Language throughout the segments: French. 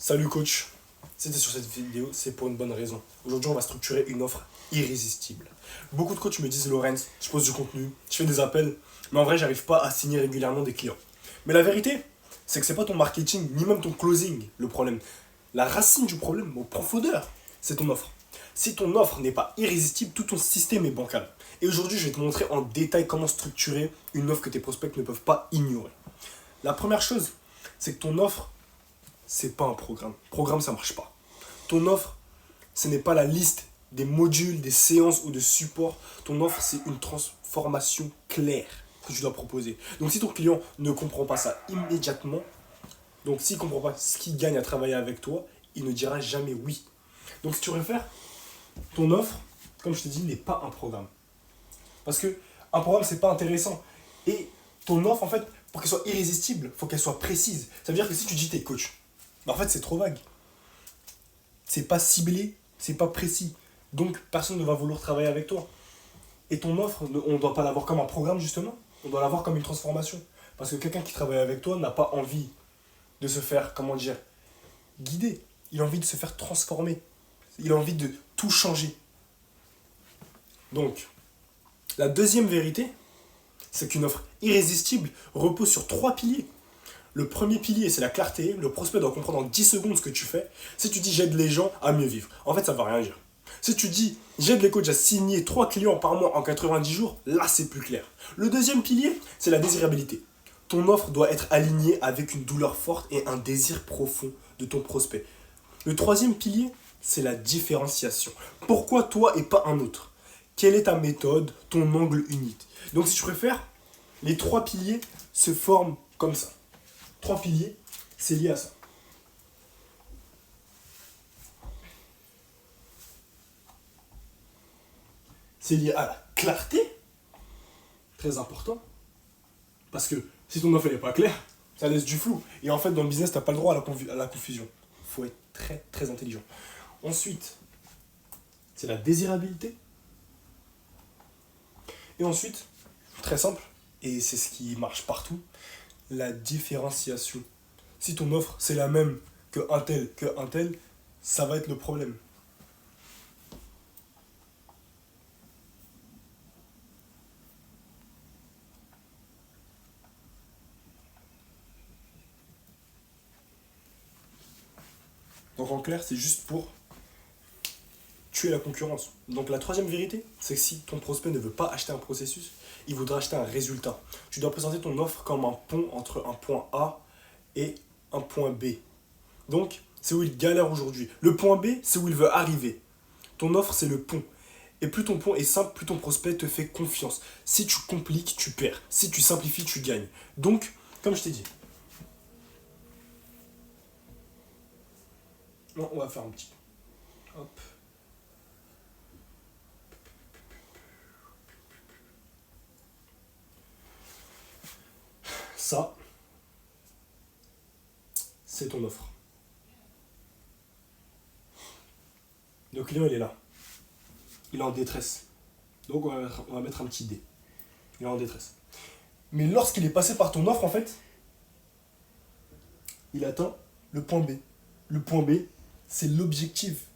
Salut coach, si t'es sur cette vidéo, c'est pour une bonne raison. Aujourd'hui, on va structurer une offre irrésistible. Beaucoup de coachs me disent, Lorenz, je pose du contenu, je fais des appels, mais en vrai, j'arrive pas à signer régulièrement des clients. Mais la vérité, c'est que c'est pas ton marketing, ni même ton closing, le problème. La racine du problème, au profondeur, c'est ton offre. Si ton offre n'est pas irrésistible, tout ton système est bancal. Et aujourd'hui, je vais te montrer en détail comment structurer une offre que tes prospects ne peuvent pas ignorer. La première chose, c'est que ton offre, c'est pas un programme. Programme, ça marche pas. Ton offre, ce n'est pas la liste des modules, des séances ou de supports. Ton offre, c'est une transformation claire que tu dois proposer. Donc si ton client ne comprend pas ça immédiatement, donc s'il ne comprend pas ce qu'il gagne à travailler avec toi, il ne dira jamais oui. Donc si tu préfères, ton offre, comme je te dis, n'est pas un programme. Parce que un programme, c'est pas intéressant. Et ton offre, en fait, pour qu'elle soit irrésistible, il faut qu'elle soit précise. Ça veut dire que si tu dis t'es coach, en fait, c'est trop vague. C'est pas ciblé, c'est pas précis. Donc, personne ne va vouloir travailler avec toi. Et ton offre, on ne doit pas l'avoir comme un programme, justement. On doit l'avoir comme une transformation. Parce que quelqu'un qui travaille avec toi n'a pas envie de se faire, comment dire, guider. Il a envie de se faire transformer. Il a envie de tout changer. Donc, la deuxième vérité, c'est qu'une offre irrésistible repose sur 3 piliers. Le premier pilier, c'est la clarté. Le prospect doit comprendre en 10 secondes ce que tu fais. Si tu dis j'aide les gens à mieux vivre, en fait, ça ne va rien dire. Si tu dis j'aide les coachs à signer 3 clients par mois en 90 jours, là, c'est plus clair. Le deuxième pilier, c'est la désirabilité. Ton offre doit être alignée avec une douleur forte et un désir profond de ton prospect. Le troisième pilier, c'est la différenciation. Pourquoi toi et pas un autre? Quelle est ta méthode, ton angle unique? Donc, si tu préfères, les 3 piliers se forment comme ça. 3 piliers, c'est lié à ça. C'est lié à la clarté, très important, parce que si ton offre n'est pas claire, ça laisse du flou. Et en fait, dans le business, tu n'as pas le droit à la confusion. Il faut être très, très intelligent. Ensuite, c'est la désirabilité. Et ensuite, très simple, et c'est ce qui marche partout, la différenciation. Si ton offre, c'est la même que un tel, ça va être le problème. Donc en clair, c'est juste pour tuer la concurrence. Donc la troisième vérité, c'est que si ton prospect ne veut pas acheter un processus, il voudra acheter un résultat. Tu dois présenter ton offre comme un pont entre un point A et un point B. Donc, c'est où il galère aujourd'hui. Le point B, c'est où il veut arriver. Ton offre, c'est le pont. Et plus ton pont est simple, plus ton prospect te fait confiance. Si tu compliques, tu perds. Si tu simplifies, tu gagnes. Donc, comme je t'ai dit. Non, on va faire un petit peu. Hop. Ça, c'est ton offre. Le client, il est là. Il est en détresse. Donc, on va mettre un petit D. Il est en détresse. Mais lorsqu'il est passé par ton offre, en fait, il atteint le point B. Le point B, c'est l'objectif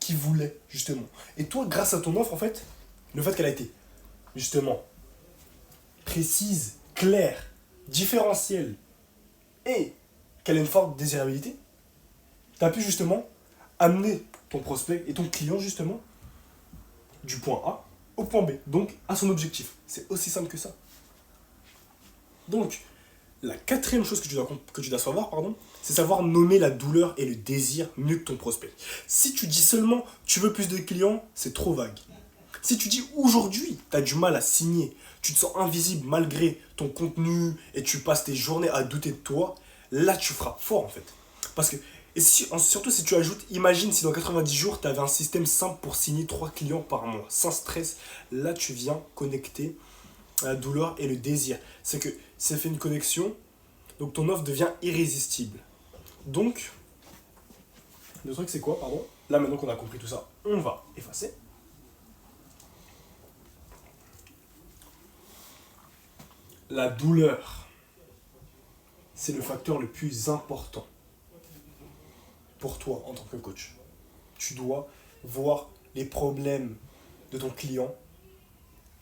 qu'il voulait, justement. Et toi, grâce à ton offre, en fait, le fait qu'elle a été, justement, précise, claire, différentielle, et qu'elle ait une forte désirabilité, tu as pu, justement, amener ton prospect et ton client, justement, du point A au point B, donc à son objectif. C'est aussi simple que ça. Donc, la quatrième chose que tu dois savoir, c'est savoir nommer la douleur et le désir mieux que ton prospect. Si tu dis seulement tu veux plus de clients, c'est trop vague. Si tu dis aujourd'hui, tu as du mal à signer, tu te sens invisible malgré ton contenu et tu passes tes journées à douter de toi, là tu frappes fort en fait. Parce que, et surtout si tu ajoutes, imagine si dans 90 jours, tu avais un système simple pour signer 3 clients par mois, sans stress, là tu viens connecter la douleur et le désir. C'est que ça fait une connexion, donc ton offre devient irrésistible. Donc, le truc c'est quoi, pardon? Là maintenant qu'on a compris tout ça, on va effacer. La douleur, c'est le facteur le plus important. pour toi en tant que coach. Tu dois voir les problèmes de ton client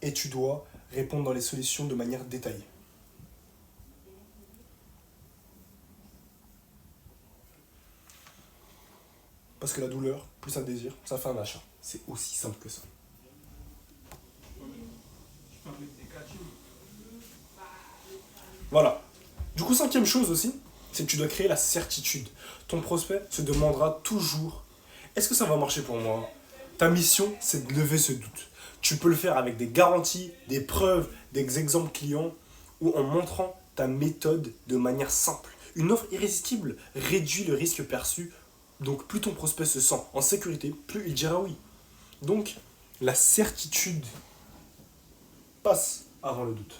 et tu dois répondre dans les solutions de manière détaillée. Parce que la douleur, plus un désir, ça fait un achat. C'est aussi simple que ça. Voilà. Du coup, cinquième chose aussi, c'est que tu dois créer la certitude. Ton prospect se demandera toujours, est-ce que ça va marcher pour moi? Ta mission, c'est de lever ce doute. Tu peux le faire avec des garanties, des preuves, des exemples clients ou en montrant ta méthode de manière simple. Une offre irrésistible réduit le risque perçu. Donc plus ton prospect se sent en sécurité, plus il dira oui. Donc la certitude passe avant le doute.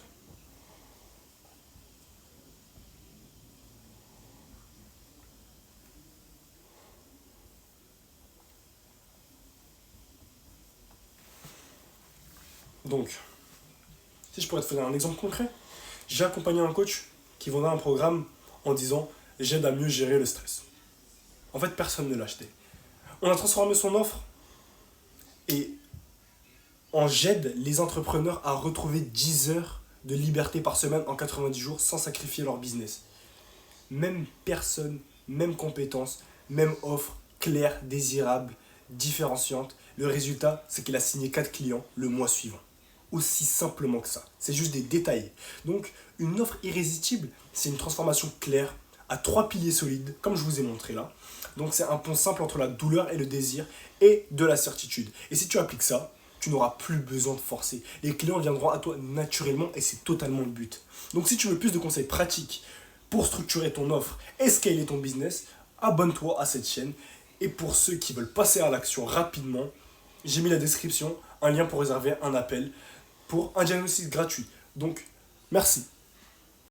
Donc, si je pourrais te faire un exemple concret, j'ai accompagné un coach qui vendait un programme en disant j'aide à mieux gérer le stress. En fait, personne ne l'achetait. On a transformé son offre et j'aide les entrepreneurs à retrouver 10 heures de liberté par semaine en 90 jours sans sacrifier leur business. Même personne, même compétence, même offre, claire, désirable, différenciante. Le résultat, c'est qu'il a signé 4 clients le mois suivant. Aussi simplement que ça. C'est juste des détails. Donc, une offre irrésistible, c'est une transformation claire à 3 piliers solides, comme je vous ai montré là. Donc, c'est un pont simple entre la douleur et le désir et de la certitude. Et si tu appliques ça, tu n'auras plus besoin de forcer. Les clients viendront à toi naturellement et c'est totalement le but. Donc, si tu veux plus de conseils pratiques pour structurer ton offre et scaler ton business, abonne-toi à cette chaîne. Et pour ceux qui veulent passer à l'action rapidement, j'ai mis la description un lien pour réserver un appel pour un diagnostic gratuit. Donc, merci.